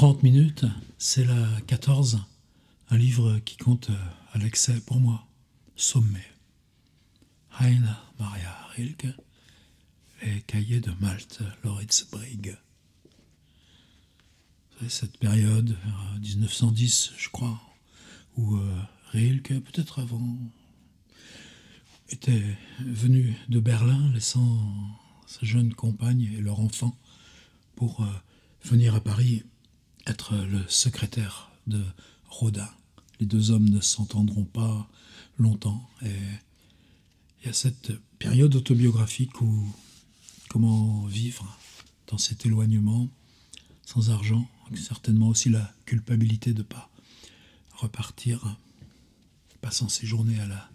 30 minutes, c'est la 14, un livre qui compte à l'excès pour moi. Sommet. Heine Maria Rilke, Les Cahiers de Malte, Lauritz Brigg. Cette période, 1910, je crois, où Rilke, peut-être avant, était venu de Berlin, laissant sa jeune compagne et leur enfant pour venir à Paris être le secrétaire de Rodin. Les deux hommes ne s'entendront pas longtemps. Et il y a cette période autobiographique où comment vivre dans cet éloignement, sans argent, certainement aussi la culpabilité de ne pas repartir, passant ses journées à la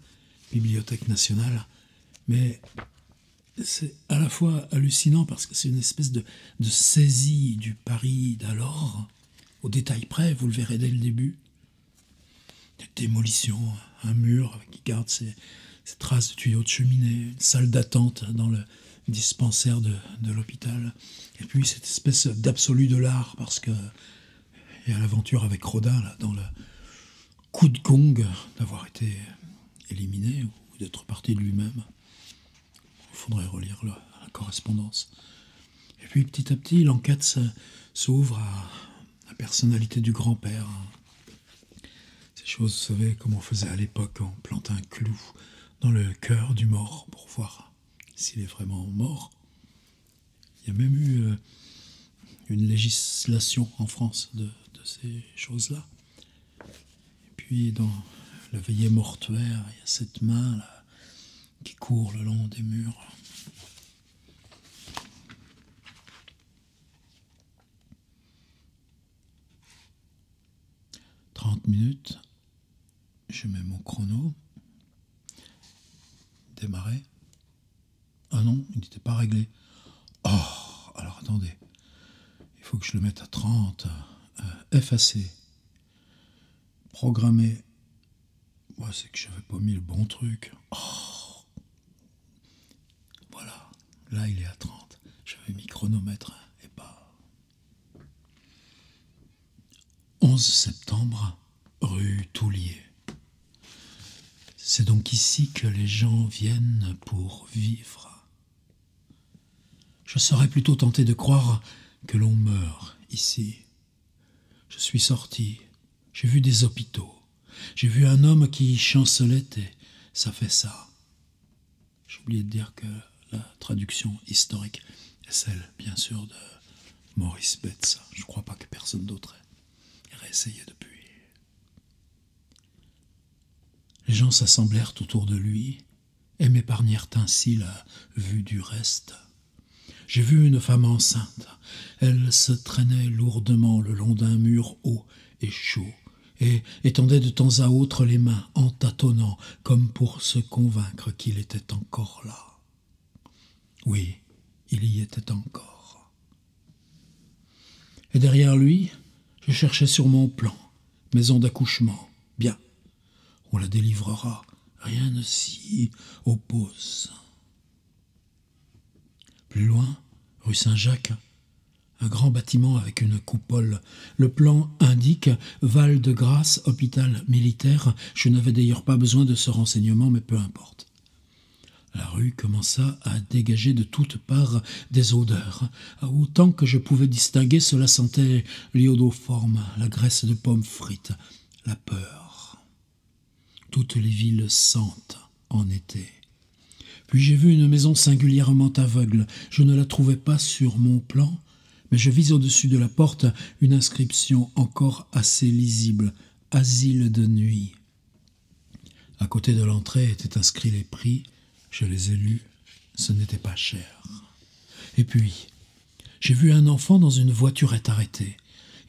Bibliothèque nationale. Mais c'est à la fois hallucinant parce que c'est une espèce de saisie du Paris d'alors, au détail près, vous le verrez dès le début. Des démolitions, un mur qui garde ses traces de tuyaux de cheminée, une salle d'attente dans le dispensaire de l'hôpital. Et puis cette espèce d'absolu de l'art, parce que il y a l'aventure avec Rodin, là, dans le coup de gong d'avoir été éliminé ou d'être parti de lui-même. Il faudrait relire la correspondance. Et puis petit à petit, l'enquête s'ouvre à la personnalité du grand-père. Ces choses, vous savez, comme on faisait à l'époque, on plante un clou dans le cœur du mort pour voir s'il est vraiment mort. Il y a même eu une législation en France de ces choses-là. Et puis dans la veillée mortuaire, il y a cette main là qui court le long des murs. « 30 minutes, je mets mon chrono, démarrer. Ah non, il n'était pas réglé. Oh, alors attendez, il faut que je le mette à 30, effacer, programmer. Ouais, c'est que je n'avais pas mis le bon truc. Oh, voilà, là il est à 30. J'avais mis chronomètre et pas. 11 septembre, rue Toulier. C'est donc ici que les gens viennent pour vivre. Je serais plutôt tenté de croire que l'on meurt ici. Je suis sorti, j'ai vu des hôpitaux, j'ai vu un homme qui chancelait et ça fait ça. J'ai oublié de dire que la traduction historique est celle, bien sûr, de Maurice Betts. Je ne crois pas que personne d'autre ait réessayé depuis. Les gens s'assemblèrent autour de lui et m'épargnèrent ainsi la vue du reste. J'ai vu une femme enceinte. Elle se traînait lourdement le long d'un mur haut et chaud et étendait de temps à autre les mains en tâtonnant comme pour se convaincre qu'il était encore là. Oui, il y était encore. Et derrière lui, je cherchais sur mon plan, maison d'accouchement. Bien, on la délivrera, rien ne s'y oppose. Plus loin, rue Saint-Jacques, un grand bâtiment avec une coupole. Le plan indique Val-de-Grâce, hôpital militaire. Je n'avais d'ailleurs pas besoin de ce renseignement, mais peu importe. La rue commença à dégager de toutes parts des odeurs. Autant que je pouvais distinguer, cela sentait l'iodoforme, la graisse de pommes frites, la peur. Toutes les villes sentent en été. Puis j'ai vu une maison singulièrement aveugle. Je ne la trouvais pas sur mon plan, mais je vis au-dessus de la porte une inscription encore assez lisible, « Asile de nuit ». À côté de l'entrée étaient inscrits les prix. Je les ai lus, ce n'était pas cher. Et puis, j'ai vu un enfant dans une voiturette arrêtée.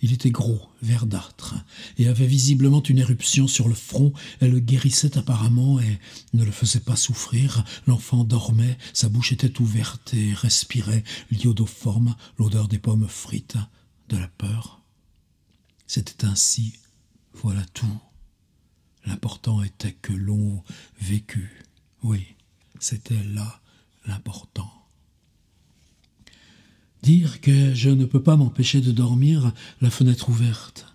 Il était gros, verdâtre, et avait visiblement une éruption sur le front. Elle le guérissait apparemment et ne le faisait pas souffrir. L'enfant dormait, sa bouche était ouverte et respirait l'iodoforme, l'odeur des pommes frites, de la peur. C'était ainsi, voilà tout. L'important était que l'on vécût. Oui, c'était là l'important. Dire que je ne peux pas m'empêcher de dormir, la fenêtre ouverte.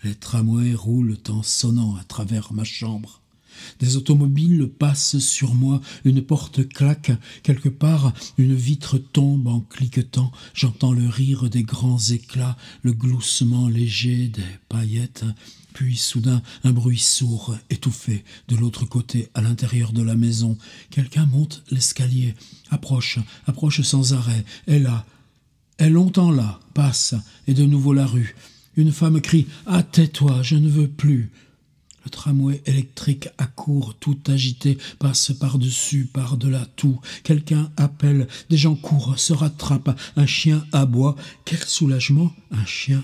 Les tramways roulent en sonnant à travers ma chambre. Des automobiles passent sur moi, une porte claque, quelque part une vitre tombe en cliquetant, j'entends le rire des grands éclats, le gloussement léger des paillettes, puis soudain un bruit sourd, étouffé, de l'autre côté, à l'intérieur de la maison. Quelqu'un monte l'escalier, approche sans arrêt, est là, est longtemps là, passe, et de nouveau la rue. Une femme crie « Ah, tais-toi, je ne veux plus !» Le tramway électrique accourt, tout agité, passe par-dessus, par-delà tout. Quelqu'un appelle, des gens courent, se rattrapent, un chien aboie. Quel soulagement, un chien.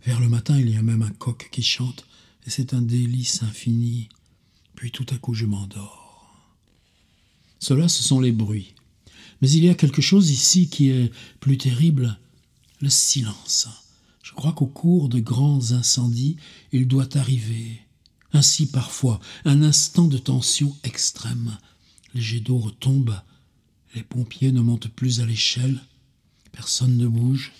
Vers le matin, il y a même un coq qui chante, et c'est un délice infini. Puis tout à coup, je m'endors. Cela, ce sont les bruits. Mais il y a quelque chose ici qui est plus terrible, le silence. Je crois qu'au cours de grands incendies, il doit arriver, ainsi parfois, un instant de tension extrême. Les jets d'eau retombent, les pompiers ne montent plus à l'échelle, personne ne bouge.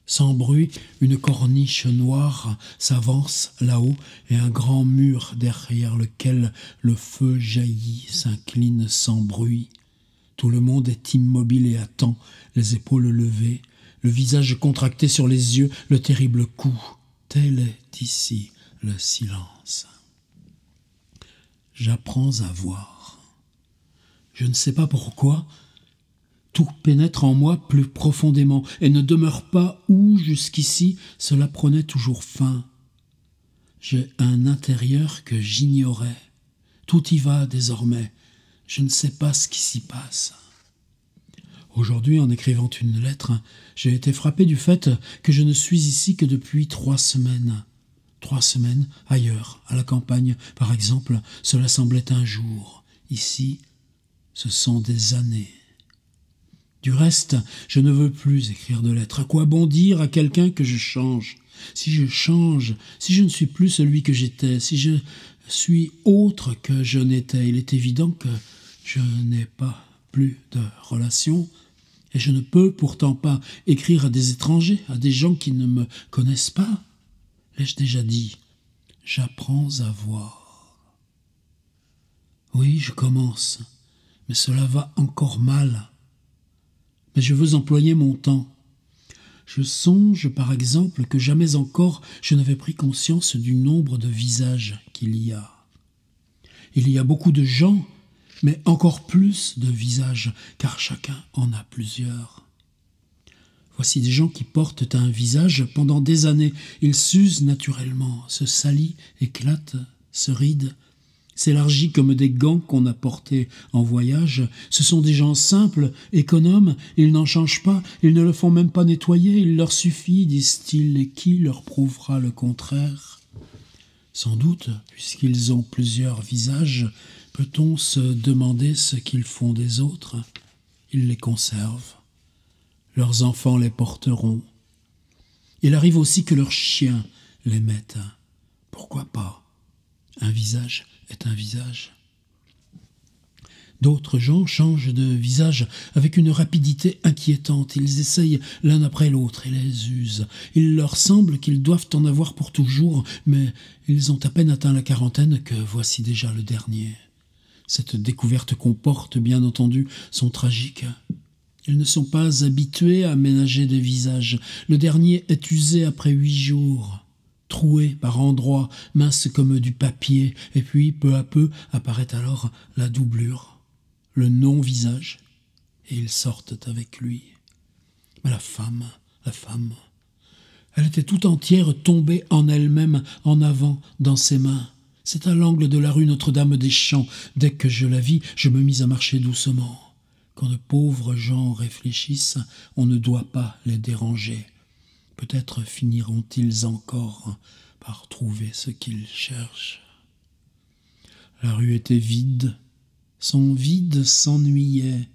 Sans bruit, une corniche noire s'avance là-haut et un grand mur derrière lequel le feu jaillit s'incline sans bruit. Tout le monde est immobile et attend, les épaules levées, le visage contracté sur les yeux, le terrible coup. Tel est ici le silence. J'apprends à voir. Je ne sais pas pourquoi, tout pénètre en moi plus profondément et ne demeure pas où, jusqu'ici, cela prenait toujours fin. J'ai un intérieur que j'ignorais. Tout y va désormais. Je ne sais pas ce qui s'y passe. Aujourd'hui, en écrivant une lettre, j'ai été frappé du fait que je ne suis ici que depuis 3 semaines. 3 semaines ailleurs, à la campagne, par exemple, cela semblait un jour. Ici, ce sont des années. Du reste, je ne veux plus écrire de lettres. À quoi bon dire à quelqu'un que je change ? Si je change, si je ne suis plus celui que j'étais, si je suis autre que je n'étais, il est évident que je n'ai pas plus de relations. Et je ne peux pourtant pas écrire à des étrangers, à des gens qui ne me connaissent pas. L'ai-je déjà dit ? J'apprends à voir. Oui, je commence, mais cela va encore mal. Mais je veux employer mon temps. Je songe, par exemple, que jamais encore je n'avais pris conscience du nombre de visages qu'il y a. Il y a beaucoup de gens, mais encore plus de visages, car chacun en a plusieurs. Voici des gens qui portent un visage pendant des années. Ils s'usent naturellement, se salissent, éclatent, se rident, s'élargit comme des gants qu'on a portés en voyage. Ce sont des gens simples, économes, ils n'en changent pas, ils ne le font même pas nettoyer, il leur suffit, disent-ils, et qui leur prouvera le contraire ? Sans doute, puisqu'ils ont plusieurs visages, peut-on se demander ce qu'ils font des autres ? Ils les conservent. Leurs enfants les porteront. Il arrive aussi que leurs chiens les mettent. Pourquoi pas ? Un visage est un visage. D'autres gens changent de visage avec une rapidité inquiétante. Ils essayent l'un après l'autre et les usent. Il leur semble qu'ils doivent en avoir pour toujours, mais ils ont à peine atteint la quarantaine que voici déjà le dernier. Cette découverte comporte, bien entendu, son tragique. Ils ne sont pas habitués à ménager des visages. Le dernier est usé après 8 jours. Troué par endroits, mince comme du papier, et puis peu à peu apparaît alors la doublure, le non-visage, et ils sortent avec lui. Mais la femme, elle était tout entière tombée en elle-même, en avant, dans ses mains. C'est à l'angle de la rue Notre-Dame-des-Champs. Dès que je la vis, je me mis à marcher doucement. Quand de pauvres gens réfléchissent, on ne doit pas les déranger. Peut-être finiront-ils encore par trouver ce qu'ils cherchent. La rue était vide. Son vide s'ennuyait,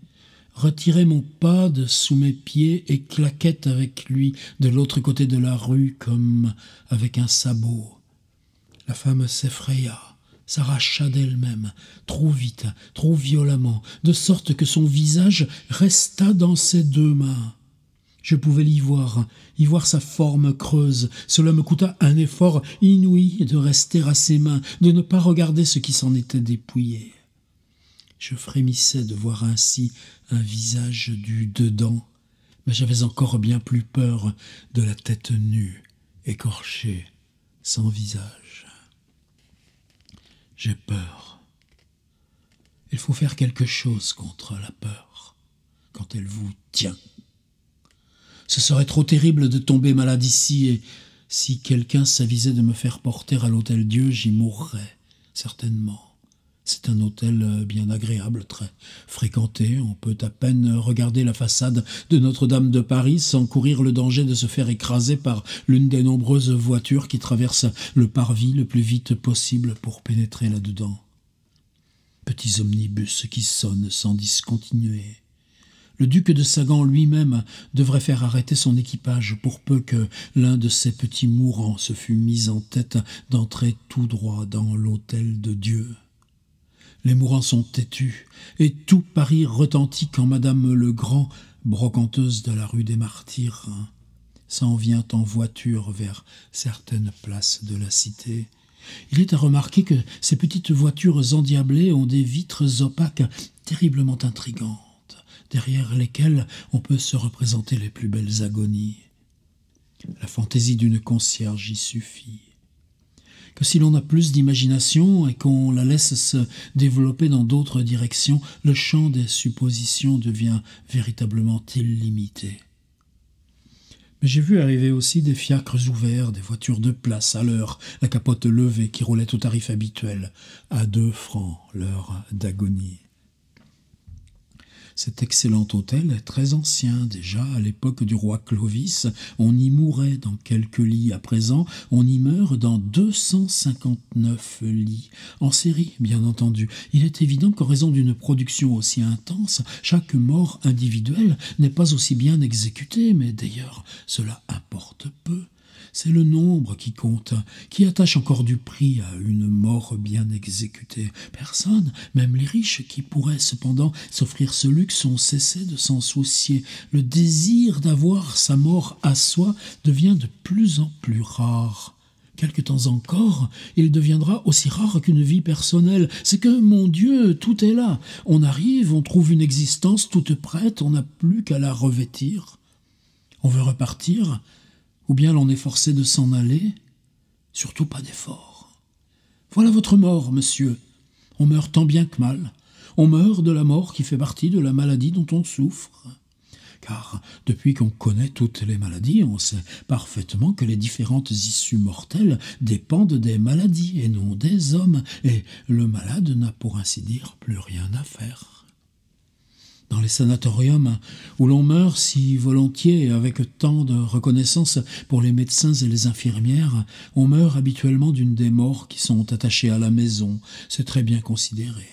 retirait mon pas de sous mes pieds et claquait avec lui de l'autre côté de la rue comme avec un sabot. La femme s'effraya, s'arracha d'elle-même, trop vite, trop violemment, de sorte que son visage resta dans ses deux mains. Je pouvais y voir sa forme creuse. Cela me coûta un effort inouï de rester à ses mains, de ne pas regarder ce qui s'en était dépouillé. Je frémissais de voir ainsi un visage du dedans, mais j'avais encore bien plus peur de la tête nue, écorchée, sans visage. J'ai peur. Il faut faire quelque chose contre la peur, quand elle vous tient. Ce serait trop terrible de tomber malade ici, et si quelqu'un s'avisait de me faire porter à l'Hôtel-Dieu, j'y mourrais, certainement. C'est un hôtel bien agréable, très fréquenté. On peut à peine regarder la façade de Notre-Dame de Paris sans courir le danger de se faire écraser par l'une des nombreuses voitures qui traversent le parvis le plus vite possible pour pénétrer là-dedans. Petits omnibus qui sonnent sans discontinuer. Le duc de Sagan lui-même devrait faire arrêter son équipage pour peu que l'un de ces petits mourants se fût mis en tête d'entrer tout droit dans l'hôtel de Dieu. Les mourants sont têtus, et tout Paris retentit quand Madame Legrand, brocanteuse de la rue des Martyrs, s'en vient en voiture vers certaines places de la cité. Il est à remarquer que ces petites voitures endiablées ont des vitres opaques terriblement intrigantes, derrière lesquelles on peut se représenter les plus belles agonies. La fantaisie d'une concierge y suffit. Que si l'on a plus d'imagination et qu'on la laisse se développer dans d'autres directions, le champ des suppositions devient véritablement illimité. Mais j'ai vu arriver aussi des fiacres ouverts, des voitures de place à l'heure, la capote levée qui roulait au tarif habituel, à 2 francs l'heure d'agonie. Cet excellent hôtel est très ancien. Déjà, à l'époque du roi Clovis, on y mourait dans quelques lits. À présent, on y meurt dans 259 lits. En série, bien entendu. Il est évident qu'en raison d'une production aussi intense, chaque mort individuelle n'est pas aussi bien exécutée. Mais d'ailleurs, cela importe peu. C'est le nombre qui compte, qui attache encore du prix à une mort bien exécutée. Personne, même les riches qui pourraient cependant s'offrir ce luxe, ont cessé de s'en soucier. Le désir d'avoir sa mort à soi devient de plus en plus rare. Quelque temps encore, il deviendra aussi rare qu'une vie personnelle. C'est que, mon Dieu, tout est là. On arrive, on trouve une existence toute prête, on n'a plus qu'à la revêtir. On veut repartir, ou bien l'on est forcé de s'en aller, surtout pas d'effort. Voilà votre mort, monsieur. On meurt tant bien que mal. On meurt de la mort qui fait partie de la maladie dont on souffre. Car depuis qu'on connaît toutes les maladies, on sait parfaitement que les différentes issues mortelles dépendent des maladies et non des hommes, et le malade n'a pour ainsi dire plus rien à faire. Dans les sanatoriums, où l'on meurt si volontiers et avec tant de reconnaissance pour les médecins et les infirmières, on meurt habituellement d'une des morts qui sont attachées à la maison. C'est très bien considéré.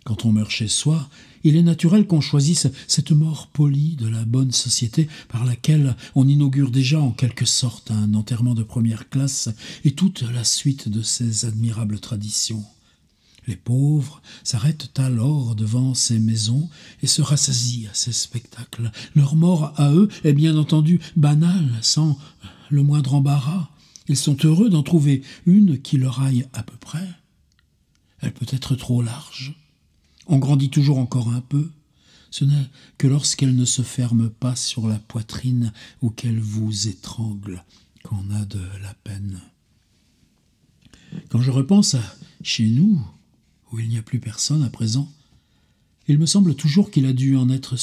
Quand on meurt chez soi, il est naturel qu'on choisisse cette mort polie de la bonne société par laquelle on inaugure déjà en quelque sorte un enterrement de première classe et toute la suite de ces admirables traditions. Les pauvres s'arrêtent alors devant ces maisons et se rassasient à ces spectacles. Leur mort à eux est bien entendu banale, sans le moindre embarras. Ils sont heureux d'en trouver une qui leur aille à peu près. Elle peut être trop large. On grandit toujours encore un peu. Ce n'est que lorsqu'elle ne se ferme pas sur la poitrine ou qu'elle vous étrangle qu'on a de la peine. Quand je repense à chez nous, où il n'y a plus personne à présent, il me semble toujours qu'il a dû en être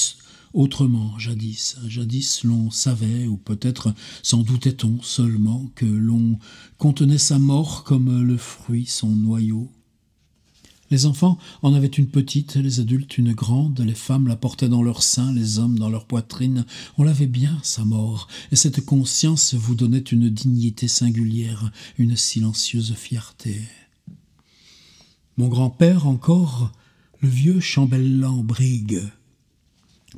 autrement jadis. Jadis l'on savait, ou peut-être s'en doutait-on seulement, que l'on contenait sa mort comme le fruit son noyau. Les enfants en avaient une petite, les adultes une grande, les femmes la portaient dans leur sein, les hommes dans leur poitrine. On l'avait bien, sa mort, et cette conscience vous donnait une dignité singulière, une silencieuse fierté. Mon grand-père encore, le vieux chambellan Brigue,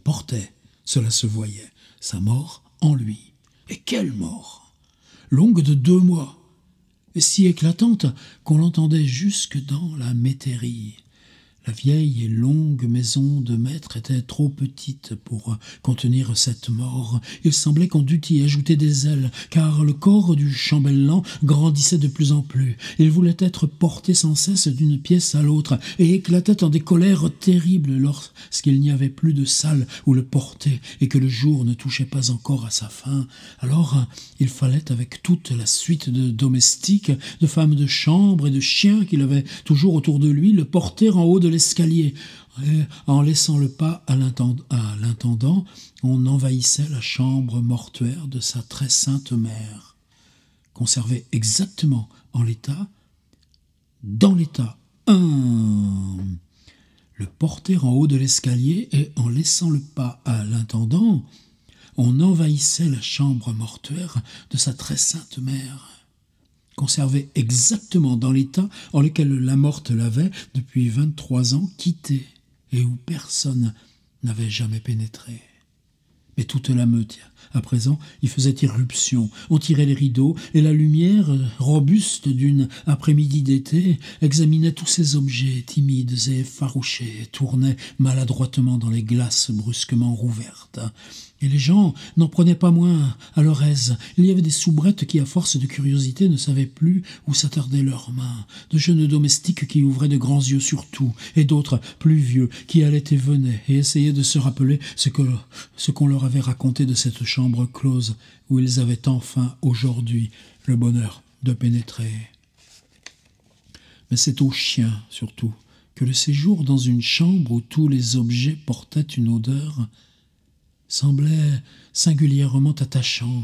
portait, cela se voyait, sa mort en lui. Et quelle mort! Longue de 2 mois. si éclatante qu'on l'entendait jusque dans la métairie. La vieille et longue maison de maître était trop petite pour contenir cette mort. Il semblait qu'on dût y ajouter des ailes, car le corps du chambellan grandissait de plus en plus. Il voulait être porté sans cesse d'une pièce à l'autre, et éclatait en des colères terribles lorsqu'il n'y avait plus de salle où le porter, et que le jour ne touchait pas encore à sa fin. Alors, il fallait, avec toute la suite de domestiques, de femmes de chambre et de chiens qu'il avait toujours autour de lui, le porter en haut de l'escalier. Et en laissant le pas à l'intendant, on envahissait la chambre mortuaire de sa très sainte mère, conservée exactement dans l'état. Le porter en haut de l'escalier, et en laissant le pas à l'intendant, on envahissait la chambre mortuaire de sa très sainte mère, conservé exactement dans l'état en lequel la morte l'avait, depuis 23 ans, quitté, et où personne n'avait jamais pénétré. Mais toute la meute, à présent, y faisait irruption. On tirait les rideaux, et la lumière, robuste d'une après-midi d'été, examinait tous ces objets timides et effarouchés, et tournait maladroitement dans les glaces brusquement rouvertes. Et les gens n'en prenaient pas moins à leur aise. Il y avait des soubrettes qui, à force de curiosité, ne savaient plus où s'attardaient leurs mains, de jeunes domestiques qui ouvraient de grands yeux sur tout, et d'autres, plus vieux, qui allaient et venaient, et essayaient de se rappeler ce qu'on leur avait raconté de cette chambre close, où ils avaient enfin, aujourd'hui, le bonheur de pénétrer. Mais c'est aux chiens, surtout, que le séjour dans une chambre où tous les objets portaient une odeur semblait singulièrement attachant.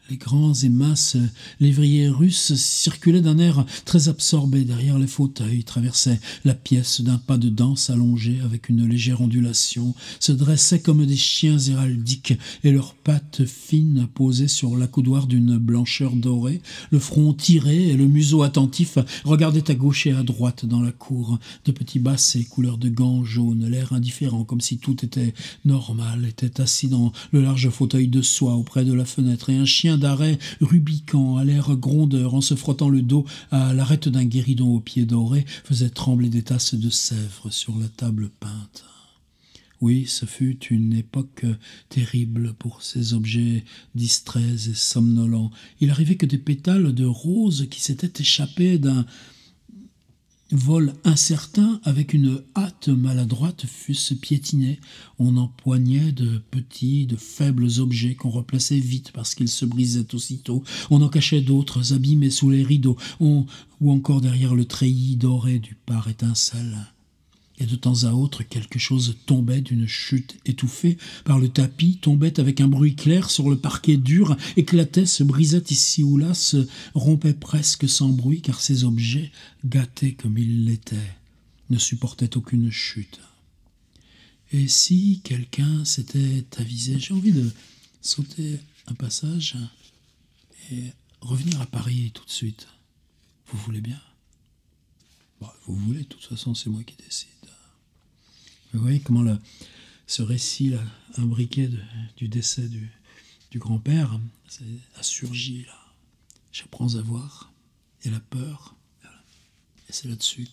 Les grands et minces lévriers russes circulaient d'un air très absorbé derrière les fauteuils, traversaient la pièce d'un pas de danse allongé avec une légère ondulation, se dressaient comme des chiens héraldiques, et leurs pattes fines posées sur l'accoudoir d'une blancheur dorée, le front tiré et le museau attentif, regardaient à gauche et à droite dans la cour. De petits bassets couleur de gants jaunes, l'air indifférent, comme si tout était normal, étaient assis dans le large fauteuil de soie auprès de la fenêtre, et un chien d'arrêt rubicant, à l'air grondeur, en se frottant le dos à l'arête d'un guéridon aux pieds dorés, faisait trembler des tasses de sèvres sur la table peinte. Oui, ce fut une époque terrible pour ces objets distraits et somnolents. Il arrivait que des pétales de roses qui s'étaient échappés d'un vol incertain avec une hâte maladroite fussent piétinés. On empoignait de petits, de faibles objets qu'on replaçait vite parce qu'ils se brisaient aussitôt. On en cachait d'autres abîmés sous les rideaux, ou encore derrière le treillis doré du pare-étincelle. Et de temps à autre, quelque chose tombait d'une chute étouffée par le tapis, tombait avec un bruit clair sur le parquet dur, éclatait, se brisait ici ou là, se rompait presque sans bruit, car ces objets, gâtés comme ils l'étaient, ne supportaient aucune chute. Et si quelqu'un s'était avisé, j'ai envie de sauter un passage et revenir à Paris tout de suite. Vous voulez bien ? Vous voulez, de toute façon, c'est moi qui décide. Vous voyez comment ce récit là, imbriqué du décès du grand-père a surgi là. J'apprends à voir, et la peur, et c'est là-dessus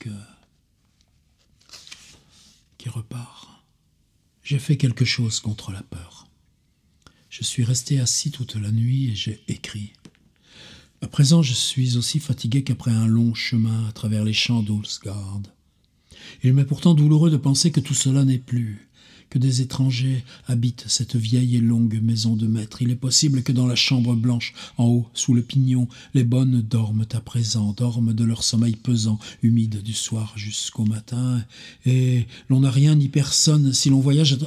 qui repart. J'ai fait quelque chose contre la peur. Je suis resté assis toute la nuit et j'ai écrit. À présent, je suis aussi fatigué qu'après un long chemin à travers les champs d'Olsgaard. Il m'est pourtant douloureux de penser que tout cela n'est plus, que des étrangers habitent cette vieille et longue maison de maître. Il est possible que dans la chambre blanche, en haut, sous le pignon, les bonnes dorment à présent, dorment de leur sommeil pesant, humide du soir jusqu'au matin, et l'on n'a rien ni personne si l'on voyage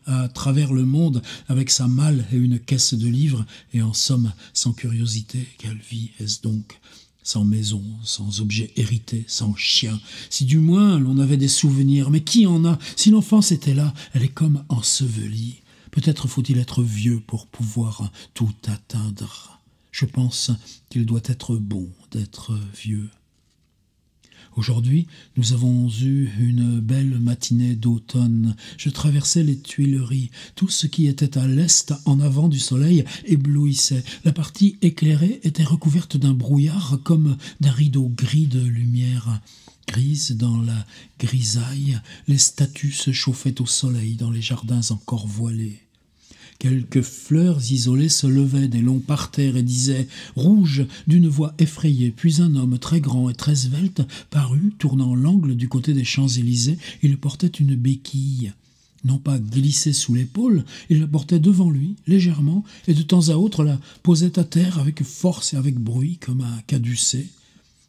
à travers le monde avec sa malle et une caisse de livres, et en somme, sans curiosité. Quelle vie est-ce donc ? Sans maison, sans objet hérité, sans chien. Si du moins l'on avait des souvenirs, mais qui en a ? Si l'enfance était là, elle est comme ensevelie. Peut-être faut-il être vieux pour pouvoir tout atteindre. Je pense qu'il doit être bon d'être vieux. Aujourd'hui, nous avons eu une belle matinée d'automne. Je traversais les Tuileries. Tout ce qui était à l'est, en avant du soleil, éblouissait. La partie éclairée était recouverte d'un brouillard comme d'un rideau gris de lumière. Grise dans la grisaille, les statues se chauffaient au soleil dans les jardins encore voilés. Quelques fleurs isolées se levaient des longs parterres et disaient, rouge, d'une voix effrayée. Puis un homme très grand et très svelte parut, tournant l'angle du côté des Champs-Élysées. Il portait une béquille. Non pas glissée sous l'épaule, il la portait devant lui, légèrement, et de temps à autre la posait à terre avec force et avec bruit, comme un caducée.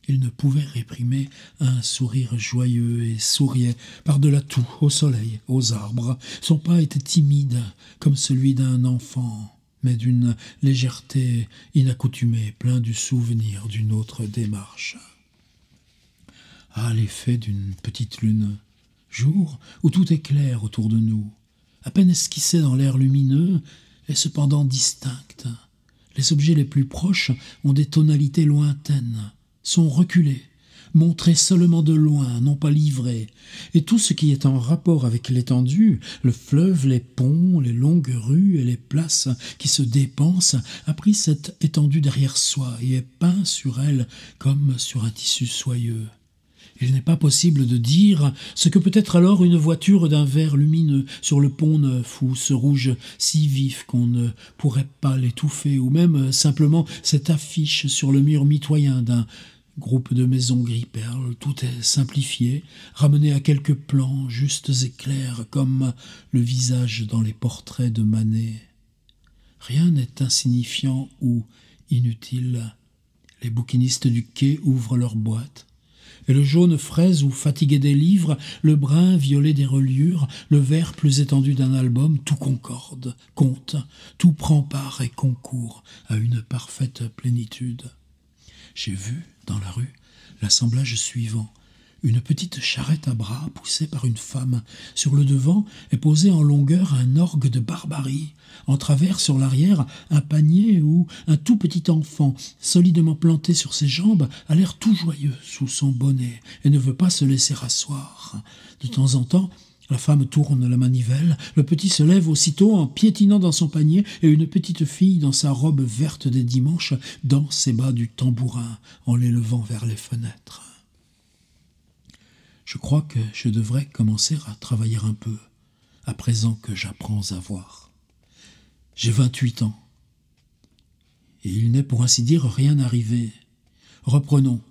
Il ne pouvait réprimer un sourire joyeux et souriait par-delà tout, au soleil, aux arbres. Son pas était timide, comme celui d'un enfant, mais d'une légèreté inaccoutumée, plein du souvenir d'une autre démarche. Ah, l'effet d'une petite lune, jour où tout est clair autour de nous, à peine esquissé dans l'air lumineux, et cependant distinct. Les objets les plus proches ont des tonalités lointaines, sont reculés, montrés seulement de loin, non pas livrés, et tout ce qui est en rapport avec l'étendue, le fleuve, les ponts, les longues rues et les places qui se dépensent, a pris cette étendue derrière soi et est peint sur elle comme sur un tissu soyeux. Il n'est pas possible de dire ce que peut être alors une voiture d'un vert lumineux sur le pont neuf, ou ce rouge si vif qu'on ne pourrait pas l'étouffer, ou même simplement cette affiche sur le mur mitoyen d'un groupe de maisons gris-perle. Tout est simplifié, ramené à quelques plans justes et clairs, comme le visage dans les portraits de Manet. Rien n'est insignifiant ou inutile. Les bouquinistes du quai ouvrent leurs boîtes, et le jaune fraise ou fatigué des livres, le brun violet des reliures, le vert plus étendu d'un album, tout concorde, compte, tout prend part et concourt à une parfaite plénitude. J'ai vu, dans la rue, l'assemblage suivant. Une petite charrette à bras poussée par une femme. Sur le devant est posé en longueur un orgue de barbarie. En travers, sur l'arrière, un panier où un tout petit enfant, solidement planté sur ses jambes, a l'air tout joyeux sous son bonnet et ne veut pas se laisser asseoir. De temps en temps, la femme tourne la manivelle, le petit se lève aussitôt en piétinant dans son panier, et une petite fille dans sa robe verte des dimanches danse et bat du tambourin en l'élevant vers les fenêtres. Je crois que je devrais commencer à travailler un peu, à présent que j'apprends à voir. J'ai 28 ans, et il n'est pour ainsi dire rien arrivé. Reprenons.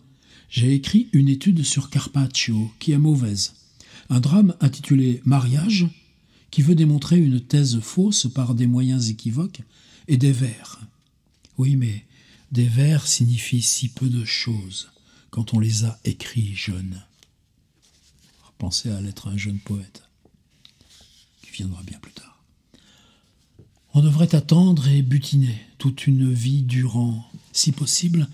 J'ai écrit une étude sur Carpaccio, qui est mauvaise. Un drame intitulé « Mariage », qui veut démontrer une thèse fausse par des moyens équivoques, et des vers. Oui, mais des vers signifient si peu de choses quand on les a écrits jeunes. Pensez à l'être un jeune poète, qui viendra bien plus tard. On devrait attendre et butiner toute une vie durant, si possible,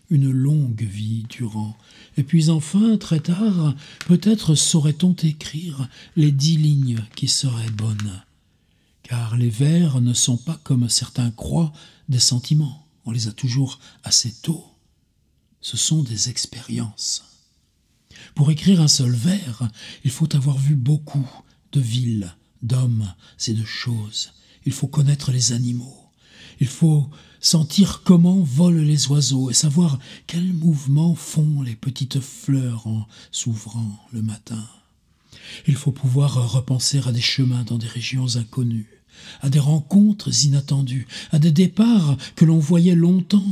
une longue vie durant. Et puis enfin, très tard, peut-être saurait-on écrire les 10 lignes qui seraient bonnes. Car les vers ne sont pas, comme certains croient, des sentiments. On les a toujours assez tôt. Ce sont des expériences. Pour écrire un seul vers, il faut avoir vu beaucoup de villes, d'hommes et de choses. Il faut connaître les animaux. Il faut sentir comment volent les oiseaux et savoir quels mouvements font les petites fleurs en s'ouvrant le matin. Il faut pouvoir repenser à des chemins dans des régions inconnues, à des rencontres inattendues, à des départs que l'on voyait longtemps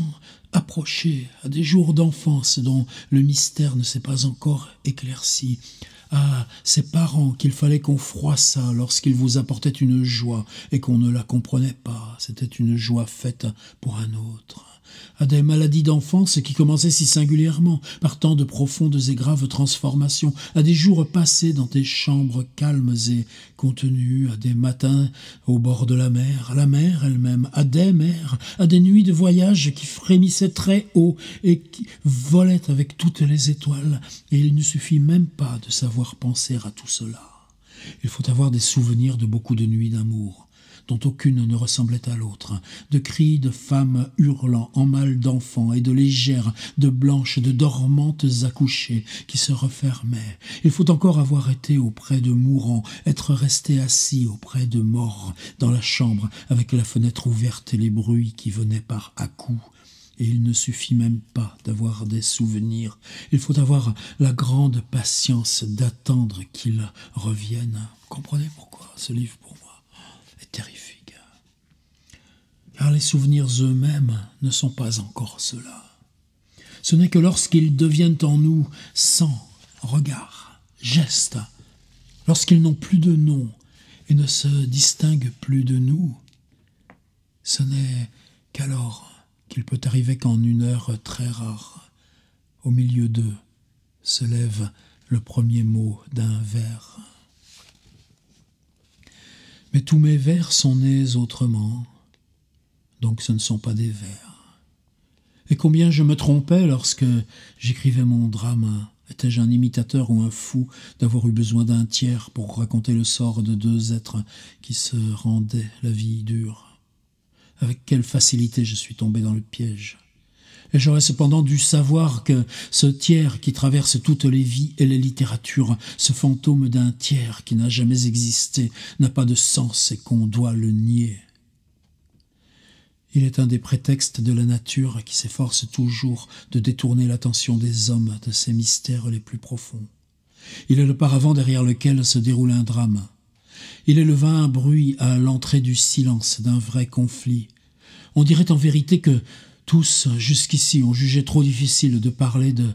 approcher, à des jours d'enfance dont le mystère ne s'est pas encore éclairci, à ces parents qu'il fallait qu'on froissât lorsqu'ils vous apportaient une joie et qu'on ne la comprenait pas, c'était une joie faite pour un autre, à des maladies d'enfance qui commençaient si singulièrement, par tant de profondes et graves transformations, à des jours passés dans des chambres calmes et contenues, à des matins au bord de la mer elle-même, à des mers, à des nuits de voyage qui frémissaient très haut et qui volaient avec toutes les étoiles, et il ne suffit même pas de savoir penser à tout cela. Il faut avoir des souvenirs de beaucoup de nuits d'amour, dont aucune ne ressemblait à l'autre, de cris de femmes hurlant en mal d'enfants et de légères, de blanches, de dormantes accouchées qui se refermaient. Il faut encore avoir été auprès de mourants, être resté assis auprès de morts, dans la chambre, avec la fenêtre ouverte et les bruits qui venaient par à-coups. Et il ne suffit même pas d'avoir des souvenirs. Il faut avoir la grande patience d'attendre qu'ils reviennent. Vous comprenez pourquoi ce livre, pour moi, est terrifique. Car les souvenirs eux-mêmes ne sont pas encore cela. Ce n'est que lorsqu'ils deviennent en nous sang, regard, geste, lorsqu'ils n'ont plus de nom et ne se distinguent plus de nous, ce n'est qu'alors qu'il peut arriver qu'en une heure très rare, au milieu d'eux, se lève le premier mot d'un vers. Mais tous mes vers sont nés autrement, donc ce ne sont pas des vers. Et combien je me trompais lorsque j'écrivais mon drame. Étais-je un imitateur ou un fou d'avoir eu besoin d'un tiers pour raconter le sort de deux êtres qui se rendaient la vie dure ? Avec quelle facilité je suis tombé dans le piège. Et j'aurais cependant dû savoir que ce tiers qui traverse toutes les vies et les littératures, ce fantôme d'un tiers qui n'a jamais existé, n'a pas de sens et qu'on doit le nier. Il est un des prétextes de la nature qui s'efforce toujours de détourner l'attention des hommes de ses mystères les plus profonds. Il est le paravent derrière lequel se déroule un drame. Il éleva un bruit à l'entrée du silence d'un vrai conflit. On dirait en vérité que tous, jusqu'ici, ont jugé trop difficile de parler de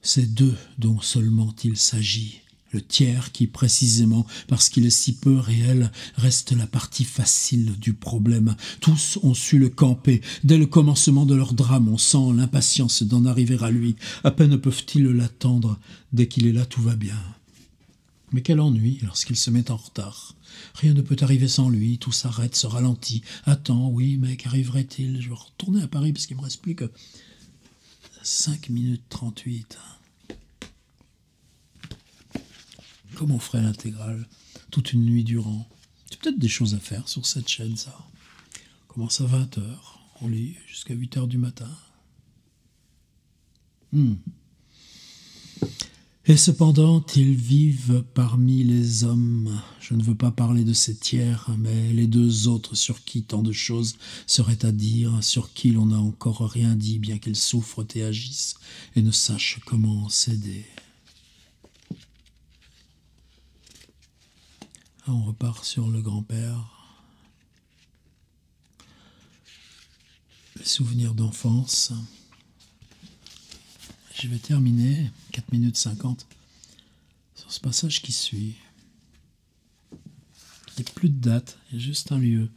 ces deux dont seulement il s'agit. Le tiers qui, précisément, parce qu'il est si peu réel, reste la partie facile du problème. Tous ont su le camper. Dès le commencement de leur drame, on sent l'impatience d'en arriver à lui. À peine peuvent-ils l'attendre. Dès qu'il est là, tout va bien. Mais quel ennui lorsqu'il se met en retard. Rien ne peut arriver sans lui, tout s'arrête, se ralentit. Attends, oui, mais qu'arriverait-il? Je vais retourner à Paris parce qu'il me reste plus que 5 minutes 38. Comme on ferait l'intégrale, toute une nuit durant. C'est peut-être des choses à faire sur cette chaîne, ça. On commence à 20h, on lit jusqu'à 8h du matin. Et cependant, ils vivent parmi les hommes. Je ne veux pas parler de ces tiers, mais les deux autres sur qui tant de choses seraient à dire, sur qui l'on n'a encore rien dit, bien qu'ils souffrent et agissent, et ne sachent comment céder. On repart sur le grand-père. Les souvenirs d'enfance. Je vais terminer, 4 minutes 50, sur ce passage qui suit. Il n'y a plus de date, il y a juste un lieu.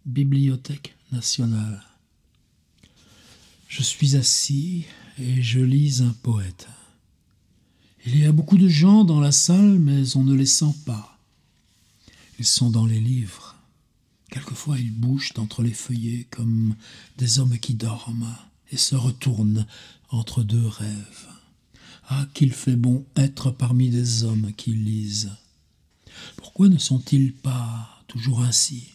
Bibliothèque nationale. Je suis assis et je lis un poète. Il y a beaucoup de gens dans la salle, mais on ne les sent pas. Ils sont dans les livres. Quelquefois, ils bougent entre les feuillets comme des hommes qui dorment et se retournent entre deux rêves. Ah, qu'il fait bon être parmi des hommes qui lisent. Pourquoi ne sont-ils pas toujours ainsi?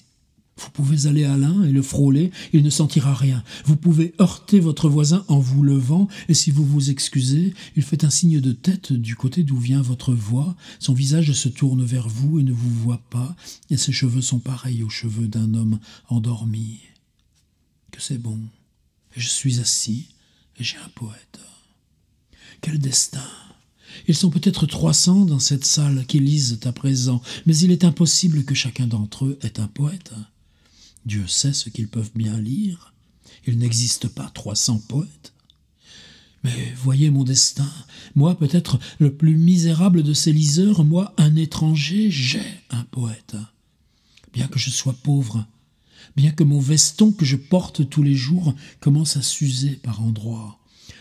Vous pouvez aller à l'un et le frôler, il ne sentira rien. Vous pouvez heurter votre voisin en vous levant, et si vous vous excusez, il fait un signe de tête du côté d'où vient votre voix. Son visage se tourne vers vous et ne vous voit pas, et ses cheveux sont pareils aux cheveux d'un homme endormi. Que c'est bon. Et je suis assis, et j'ai un poète. Quel destin! Ils sont peut-être 300 dans cette salle qui lisent à présent, mais il est impossible que chacun d'entre eux ait un poète. Dieu sait ce qu'ils peuvent bien lire. Il n'existe pas 300 poètes. Mais voyez mon destin. Moi, peut-être le plus misérable de ces liseurs, moi, un étranger, j'ai un poète. Bien que je sois pauvre, bien que mon veston que je porte tous les jours commence à s'user par endroits,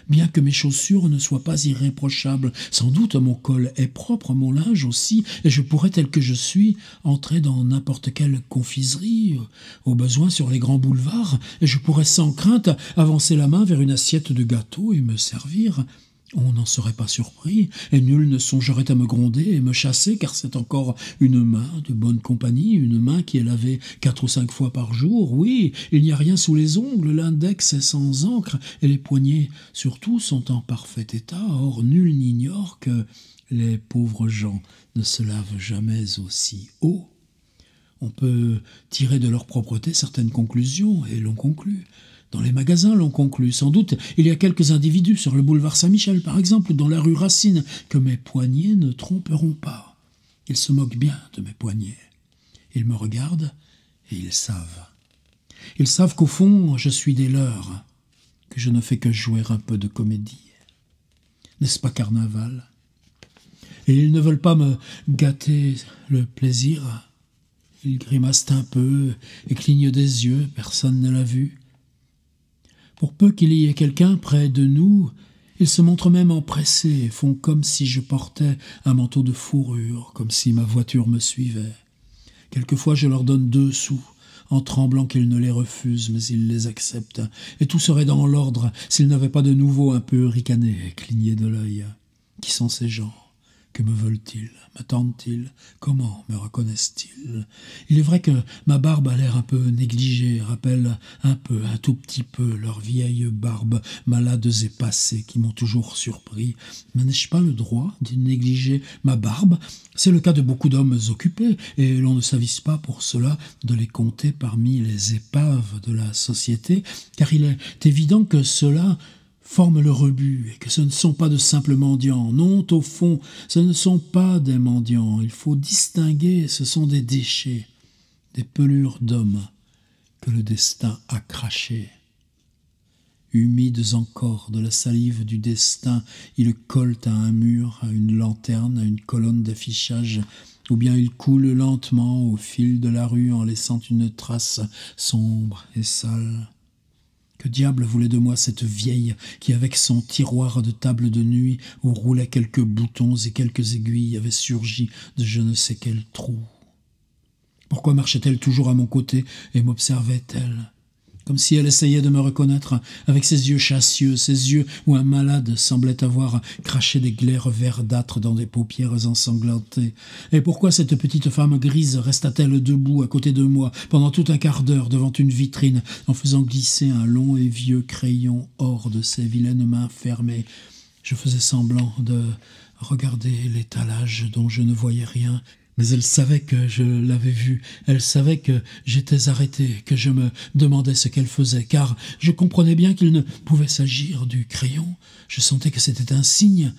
bien que mes chaussures ne soient pas irréprochables, sans doute mon col est propre, mon linge aussi, et je pourrais, tel que je suis, entrer dans n'importe quelle confiserie, au besoin sur les grands boulevards, et je pourrais sans crainte avancer la main vers une assiette de gâteau et me servir. On n'en serait pas surpris, et nul ne songerait à me gronder et me chasser, car c'est encore une main de bonne compagnie, une main qui est lavée 4 ou 5 fois par jour. Oui, il n'y a rien sous les ongles, l'index est sans encre, et les poignets surtout sont en parfait état. Or, nul n'ignore que les pauvres gens ne se lavent jamais aussi haut. On peut tirer de leur propreté certaines conclusions, et l'on conclut. Dans les magasins, l'on conclut. Sans doute, il y a quelques individus sur le boulevard Saint-Michel, par exemple, dans la rue Racine, que mes poignets ne tromperont pas. Ils se moquent bien de mes poignets. Ils me regardent et ils savent. Ils savent qu'au fond, je suis des leurs, que je ne fais que jouer un peu de comédie. N'est-ce pas carnaval? Et ils ne veulent pas me gâter le plaisir. Ils grimacent un peu et clignent des yeux, personne ne l'a vu. Pour peu qu'il y ait quelqu'un près de nous, ils se montrent même empressés et font comme si je portais un manteau de fourrure, comme si ma voiture me suivait. Quelquefois je leur donne 2 sous, en tremblant qu'ils ne les refusent, mais ils les acceptent, et tout serait dans l'ordre s'ils n'avaient pas de nouveau un peu ricané et cligné de l'œil. Qui sont ces gens? Que me veulent-ils? M'attendent-ils? Comment me reconnaissent-ils? Il est vrai que ma barbe a l'air un peu négligée, rappelle un tout petit peu leurs vieilles barbes malades et passées qui m'ont toujours surpris. Mais n'ai-je pas le droit de négliger ma barbe? C'est le cas de beaucoup d'hommes occupés, et l'on ne s'avise pas pour cela de les compter parmi les épaves de la société, car il est évident que cela forment le rebut, et que ce ne sont pas de simples mendiants. Non, au fond, ce ne sont pas des mendiants. Il faut distinguer, ce sont des déchets, des pelures d'hommes que le destin a crachés. Humides encore de la salive du destin, ils collent à un mur, à une lanterne, à une colonne d'affichage, ou bien ils coulent lentement au fil de la rue en laissant une trace sombre et sale. Que diable voulait de moi cette vieille qui, avec son tiroir de table de nuit où roulaient quelques boutons et quelques aiguilles, avait surgi de je ne sais quel trou? Pourquoi marchait-elle toujours à mon côté et m'observait-elle? Comme si elle essayait de me reconnaître avec ses yeux chassieux, ses yeux où un malade semblait avoir craché des glaires verdâtres dans des paupières ensanglantées. Et pourquoi cette petite femme grise resta-t-elle debout à côté de moi pendant tout un quart d'heure devant une vitrine en faisant glisser un long et vieux crayon hors de ses vilaines mains fermées? Je faisais semblant de regarder l'étalage dont je ne voyais rien, mais elle savait que je l'avais vue, elle savait que j'étais arrêté, que je me demandais ce qu'elle faisait, car je comprenais bien qu'il ne pouvait s'agir du crayon. Je sentais que c'était un signe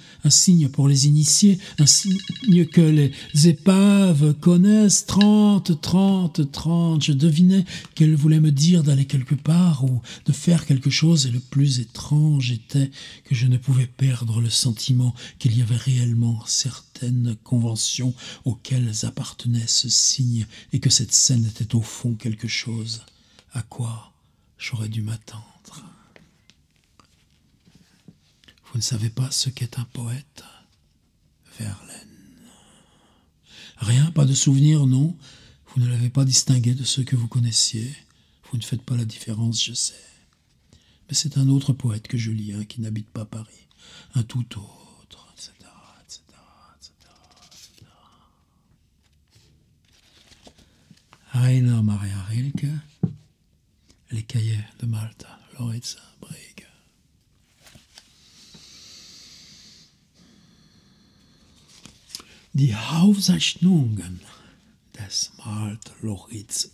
pour les initiés, un signe que les épaves connaissent. 30, 30, 30. Je devinais qu'elle voulait me dire d'aller quelque part ou de faire quelque chose, et le plus étrange était que je ne pouvais perdre le sentiment qu'il y avait réellement certaines conventions auxquelles appartenait ce signe, et que cette scène était au fond quelque chose à quoi j'aurais dû m'attendre. Vous ne savez pas ce qu'est un poète, Verlaine? Rien, pas de souvenir, non. Vous ne l'avez pas distingué de ceux que vous connaissiez. Vous ne faites pas la différence, je sais. Mais c'est un autre poète que je lis, qui n'habite pas Paris, un tout autre, etc., etc., etc., etc. Rainer Maria Rilke, Les Cahiers de Malte, Lauritz Breg. Die Aufzeichnungen des Malte Lauritz